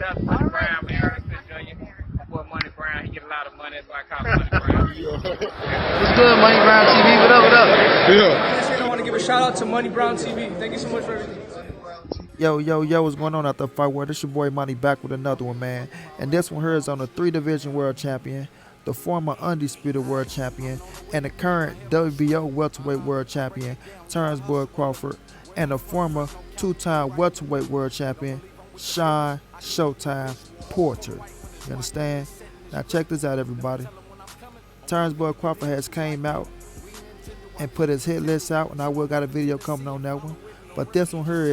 up? Money Brown, man. Errol Jr. My boy Money Brown, he get a lot of money, that's why I call him Money Brown. What's good, Money Brown TV? What up, what up? Yeah. I want to give a shout out to Money Brown TV. Thank you so much for everything. Yo, what's going on out the fight world? This your boy Money back with another one, man. And this one here is on the 3-division world champion, the former undisputed world champion, and the current WBO welterweight world champion, Terrance Crawford, and the former 2-time welterweight world champion, Shawn Showtime Porter. You understand? Now check this out, everybody. Terrance Crawford has came out and put his hit list out, and I will got a video coming on that one. But this one here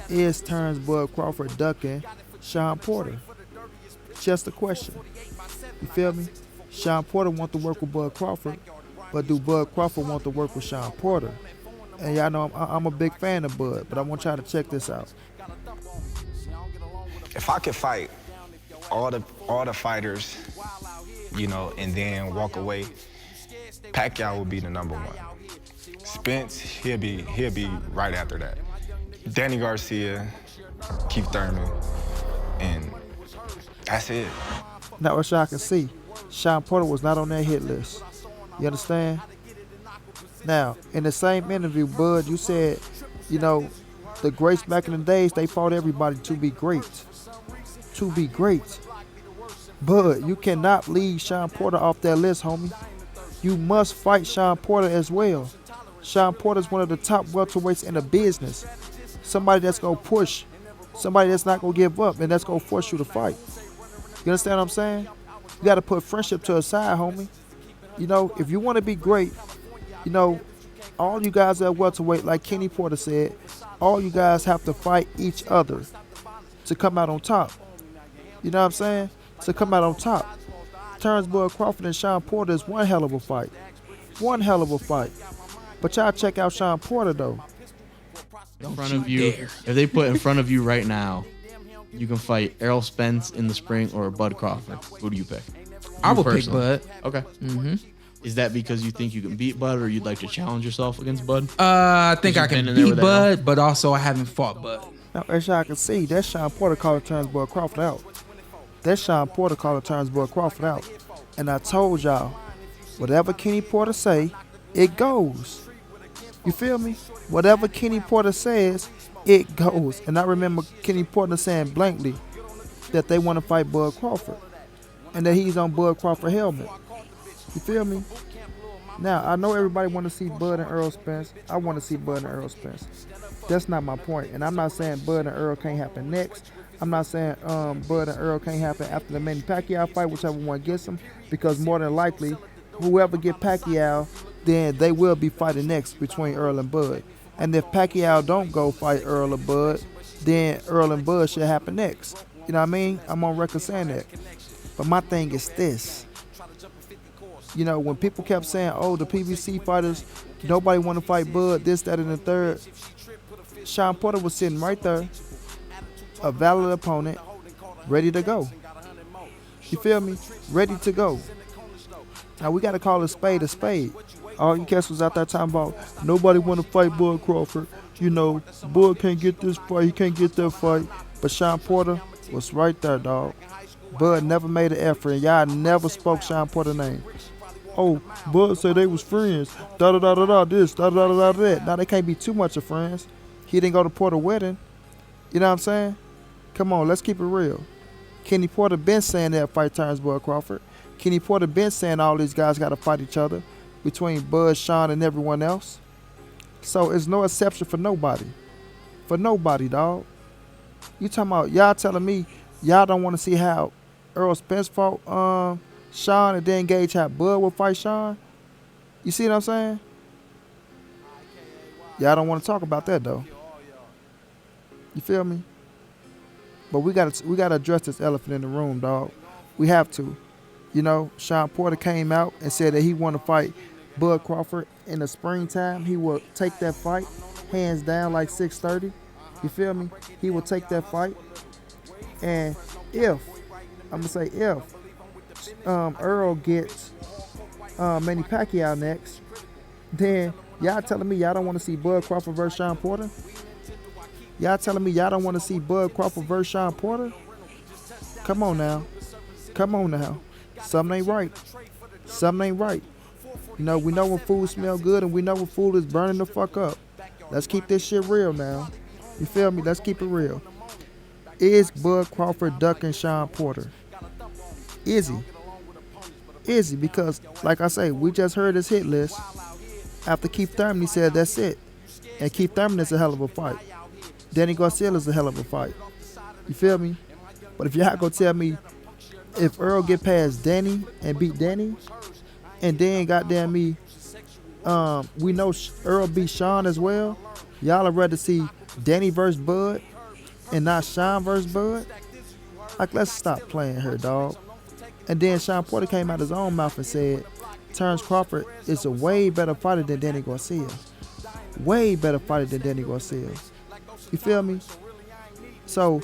is Terrance Crawford ducking Shawn Porter? Just a question. You feel me? Shawn Porter want to work with Bud Crawford, but do Bud Crawford want to work with Shawn Porter? And y'all know I'm a big fan of Bud, but I want y'all to check this out. If I could fight all the fighters, you know, and then walk away, Pacquiao would be the #1. Spence, he'll be right after that. Danny Garcia, Keith Thurman, and that's it. Now, as y'all can see, Shawn Porter was not on that hit list. You understand? Now, in the same interview, Bud, you said, you know, the greats back in the days, they fought everybody to be great. To be great. Bud, you cannot leave Shawn Porter off that list, homie. You must fight Shawn Porter as well. Shawn Porter is one of the top welterweights in the business. Somebody that's going to push. Somebody that's not going to give up and that's going to force you to fight. You understand what I'm saying? You got to put friendship to the side, homie. You know, if you want to be great, you know, all you guys at welterweight, like Kenny Porter said, all you guys have to fight each other to come out on top. You know what I'm saying? To come out on top. Terrance Crawford and Shawn Porter is one hell of a fight. One hell of a fight. But y'all check out Shawn Porter, though. In front of you, if they put in front of you right now, you can fight Errol Spence in the spring or Bud Crawford. Who do you pick? I would pick Bud. Okay. Is that because you think you can beat Bud, or you'd like to challenge yourself against Bud? I think I can beat Bud, but also I haven't fought Bud. Now, as y'all can see, that's Shawn Porter calling Terrance Crawford out. That's Shawn Porter calling Terrance Crawford out. And I told y'all, whatever Kenny Porter say, it goes. You feel me? Whatever Kenny Porter says, it goes. And I remember Kenny Porter saying blankly that they want to fight Bud Crawford and that he's on Bud Crawford helmet. You feel me? Now, I know everybody want to see Bud and Errol Spence. I want to see Bud and Errol Spence. That's not my point. And I'm not saying Bud and Errol can't happen next. I'm not saying Bud and Errol can't happen after the Manny Pacquiao fight, whichever one gets them, because more than likely, whoever get Pacquiao, then they will be fighting next between Errol and Bud. And if Pacquiao don't go fight Errol or Bud, then Errol and Bud should happen next. You know what I mean? I'm on record saying that. But my thing is this. You know, when people kept saying, oh, the PBC fighters, nobody want to fight Bud, this, that, and the third, Shawn Porter was sitting right there, a valid opponent, ready to go. You feel me? Ready to go. Now, we got to call a spade a spade. All you cats was out there talking about, nobody want to fight Bud Crawford. You know, Bud can't get this fight, he can't get that fight. But Shawn Porter was right there, dog. Bud never made an effort, and y'all never spoke Shawn Porter's name. Oh, Bud said they was friends. Da-da-da-da-da, this, da-da-da-da-da, that. Now, they can't be too much of friends. He didn't go to Porter's wedding. You know what I'm saying? Come on, let's keep it real. Kenny Porter been saying that fight Terrance Crawford. Kenny Porter been saying all these guys got to fight each other between Bud, Shawn, and everyone else. So it's no exception for nobody. For nobody, dog. You talking about, y'all telling me y'all don't want to see how Errol Spence fought Shawn and then gauge how Bud will fight Shawn? You see what I'm saying? Y'all don't want to talk about that, though. You feel me? But we gotta address this elephant in the room, dog. We have to. You know, Shawn Porter came out and said that he want to fight Bud Crawford in the springtime. He will take that fight, hands down, like 6:30. You feel me? He will take that fight. And if Errol gets Manny Pacquiao next, then y'all telling me y'all don't want to see Bud Crawford versus Shawn Porter? Y'all telling me y'all don't want to see Bud Crawford versus Shawn Porter? Come on now. Come on now. Something ain't right. Something ain't right. You know, we know when food smell good and we know when food is burning the fuck up. Let's keep this shit real now. You feel me? Let's keep it real. Is Bud Crawford ducking Shawn Porter? Is he? Is he? Because, like I say, we just heard his hit list. After Keith Thurman, he said that's it. And Keith Thurman is a hell of a fight. Danny Garcia is a hell of a fight. You feel me? But if y'all gonna tell me if Errol get past Danny and beat Danny, and then goddamn me, we know Errol beat Shawn as well, y'all would rather see Danny versus Bud and not Shawn versus Bud? Like, let's stop playing here, dog. And then Shawn Porter came out his own mouth and said Terrance Crawford is a way better fighter than Danny Garcia. Way better fighter than Danny Garcia. You feel me? So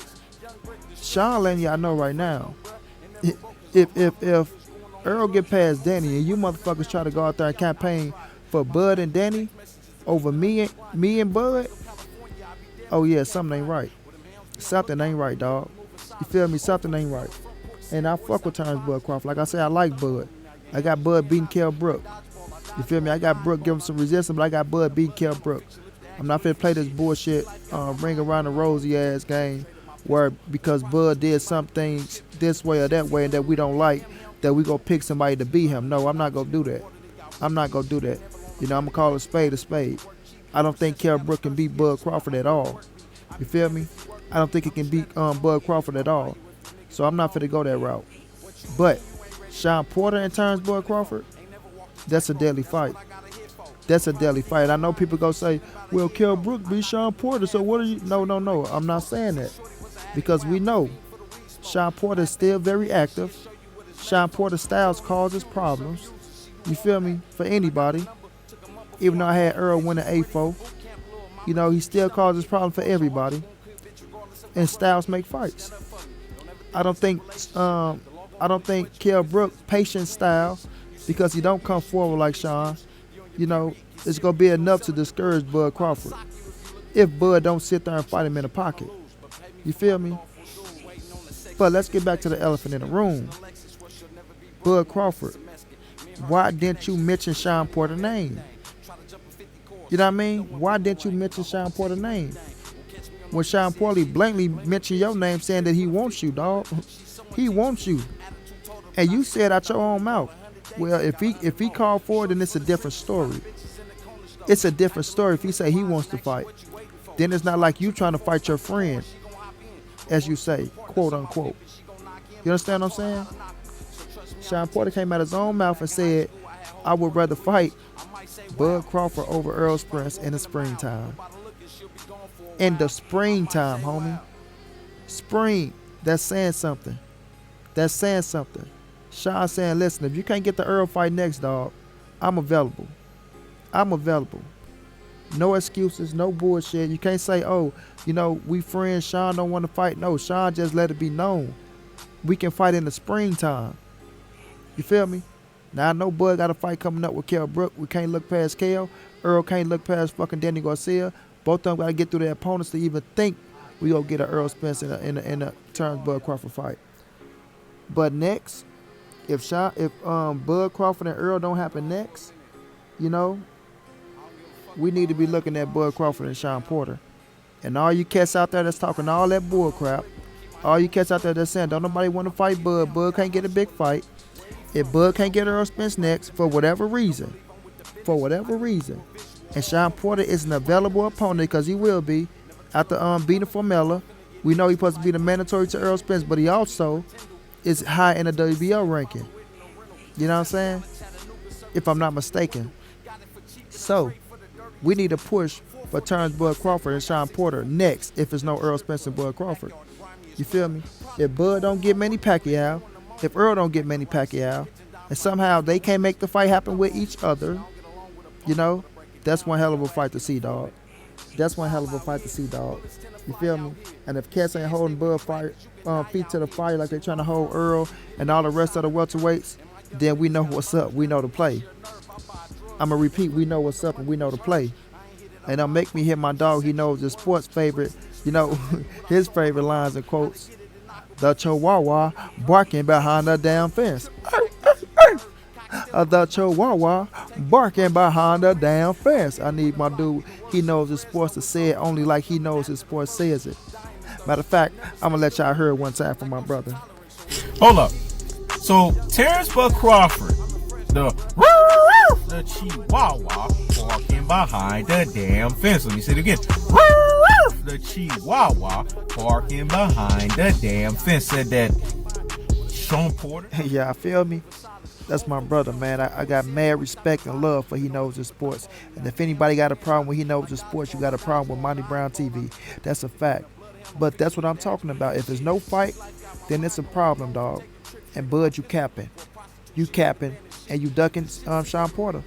Shawn letting y'all know right now, if Errol get past Danny and you motherfuckers try to go out there and campaign for Bud and Danny over me and Bud, oh yeah, something ain't right. Something ain't right, dog. You feel me? Something ain't right. And I fuck with Terrance Bud Crawford. Like I said, I like Bud. I got Bud beating Kell Brook. You feel me? I got Brook giving some resistance, but I got Bud beating Kell Brook. I'm not finna play this bullshit ring around the rosy ass game where because Bud did some things this way or that way and that we don't like, that we go pick somebody to beat him. No, I'm not gonna do that. I'm not gonna do that. You know, I'm gonna call a spade a spade. I don't think Kell Brook can beat Bud Crawford at all. You feel me? I don't think he can beat Bud Crawford at all. So I'm not finna go that route. But Shawn Porter and Terrance Bud Crawford, that's a deadly fight. That's a deadly fight. I know people go say, well, Kell Brook beat Shawn Porter, so what are you? No. I'm not saying that. Because we know Shawn Porter is still very active. Shawn Porter's styles causes problems. You feel me? For anybody. Even though I had Errol win an A4, you know, he still causes problems for everybody. And styles make fights. I don't think Kell Brook patient style, because he don't come forward like Shawn, you know, it's gonna be enough to discourage Bud Crawford if Bud don't sit there and fight him in the pocket. You feel me? But let's get back to the elephant in the room. Bud Crawford, why didn't you mention Shawn Porter's name? You know what I mean? Why didn't you mention Shawn Porter's name? When Shawn Porter blatantly mentioned your name saying that he wants you, dog. He wants you. And you said out your own mouth, well, if he called for it, then it's a different story. It's a different story if he say he wants to fight. Then it's not like you trying to fight your friend, as you say, quote unquote. You understand what I'm saying? Shawn Porter came out his own mouth and said, I would rather fight Bud Crawford over Errol Spence in the springtime. In the springtime, homie. Spring. That's saying something. That's saying something. Shawn saying, listen, if you can't get the Errol fight next, dog, I'm available. I'm available. No excuses, no bullshit. You can't say, oh, you know, we friends, Shawn don't want to fight. No, Shawn just let it be known. We can fight in the springtime. You feel me? Now, I know Bud got a fight coming up with Kell Brook. We can't look past Kell. Errol can't look past fucking Danny Garcia. Both of them got to get through their opponents to even think we gonna get an Errol Spence in a Terrance Bud Crawford fight. But next, if Bud Crawford and Errol don't happen next, you know, we need to be looking at Bud Crawford and Shawn Porter. And all you cats out there that's talking all that bull crap, all you cats out there that's saying don't nobody want to fight Bud, Bud can't get a big fight. If Bud can't get Errol Spence next, for whatever reason, and Shawn Porter is an available opponent, because he will be, after beating Formella, we know he's supposed to be the mandatory to Errol Spence, but he also is high in the WBO ranking. You know what I'm saying? If I'm not mistaken. So, we need to push for Terrance Bud Crawford and Shawn Porter next if there's no Errol Spence and Bud Crawford. You feel me? If Bud don't get Manny Pacquiao, if Errol don't get Manny Pacquiao, and somehow they can't make the fight happen with each other, you know, that's one hell of a fight to see, dog. That's one hell of a fight to see, dog. You feel me? And if cats ain't holding Bud feet to the fire like they trying to hold Errol and all the rest of the welterweights, then we know what's up. We know the play. I'm going to repeat, we know what's up and we know the play. And don't make me hit my dog. He knows his sports favorite, you know, his favorite lines and quotes. The Chihuahua barking behind the damn fence. The Chihuahua barking behind the damn fence. I need my dude, he knows his sports, to say it only like he knows his sports says it. Matter of fact, I'm going to let y'all hear it one time from my brother. Hold up. So, Terrance Crawford, the Chihuahua barking behind the damn fence. Let me say it again. The Chihuahua barking behind the damn fence. Said that Shawn Porter. Yeah, I feel me? That's my brother, man. I got mad respect and love for he knows his sports. And if anybody got a problem with he knows his sports, you got a problem with Monty Brown TV. That's a fact. But that's what I'm talking about. If there's no fight, then it's a problem, dog. And Bud, you capping. You capping and you ducking Shawn Porter.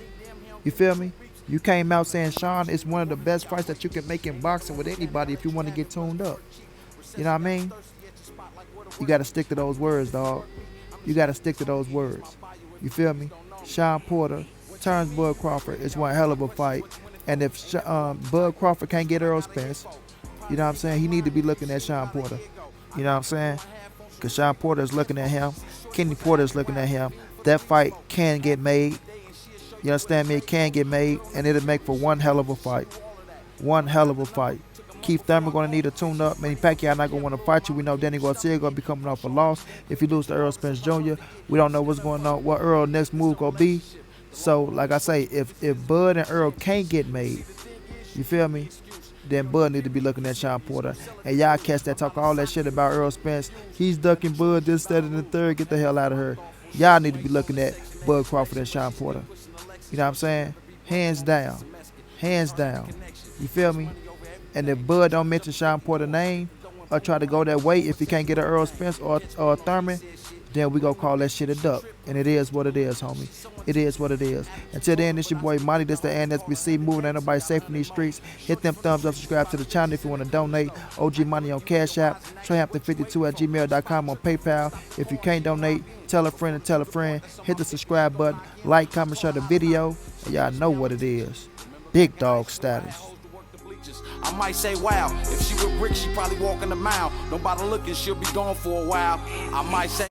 You feel me? You came out saying Shawn is one of the best fights that you can make in boxing with anybody if you want to get tuned up. You know what I mean? You got to stick to those words, dog. You got to stick to those words. You feel me? Shawn Porter turns Bud Crawford. It's one hell of a fight. And if Bud Crawford can't get Errol Spence, you know what I'm saying? He need to be looking at Shawn Porter. You know what I'm saying? Because Shawn Porter is looking at him. Kenny Porter is looking at him. That fight can get made. You understand me? It can get made. And it'll make for one hell of a fight. One hell of a fight. Keith Thurman going to need a tune-up. Manny Pacquiao not going to want to fight you. We know Danny Garcia going to be coming off a loss. If he lose to Errol Spence Jr., we don't know what's going on, what Errol's next move going to be. So, like I say, if Bud and Errol can't get made, you feel me? Then Bud need to be looking at Shawn Porter. And y'all cats that talk all that shit about Errol Spence, he's ducking Bud this, that, and the third. Get the hell out of here. Y'all need to be looking at Bud Crawford and Shawn Porter. You know what I'm saying? Hands down. Hands down. You feel me? And if Bud don't mention Shawn Porter's name or try to go that way, if he can't get an Errol Spence or a Thurman, then we gonna call that shit a duck. And it is what it is, homie. It is what it is. Until then, this your boy Monty. This the NSBC moving. Ain't nobody safe in these streets. Hit them thumbs up, subscribe to the channel if you want to donate. OG Money on Cash App. Treyhampton52@gmail.com on PayPal. If you can't donate, tell a friend and tell a friend. Hit the subscribe button. Like, comment, share the video. And y'all know what it is. Big dog status. I might say, wow, if she with Rick, she probably walking a mile. Nobody looking, she'll be gone for a while. I might say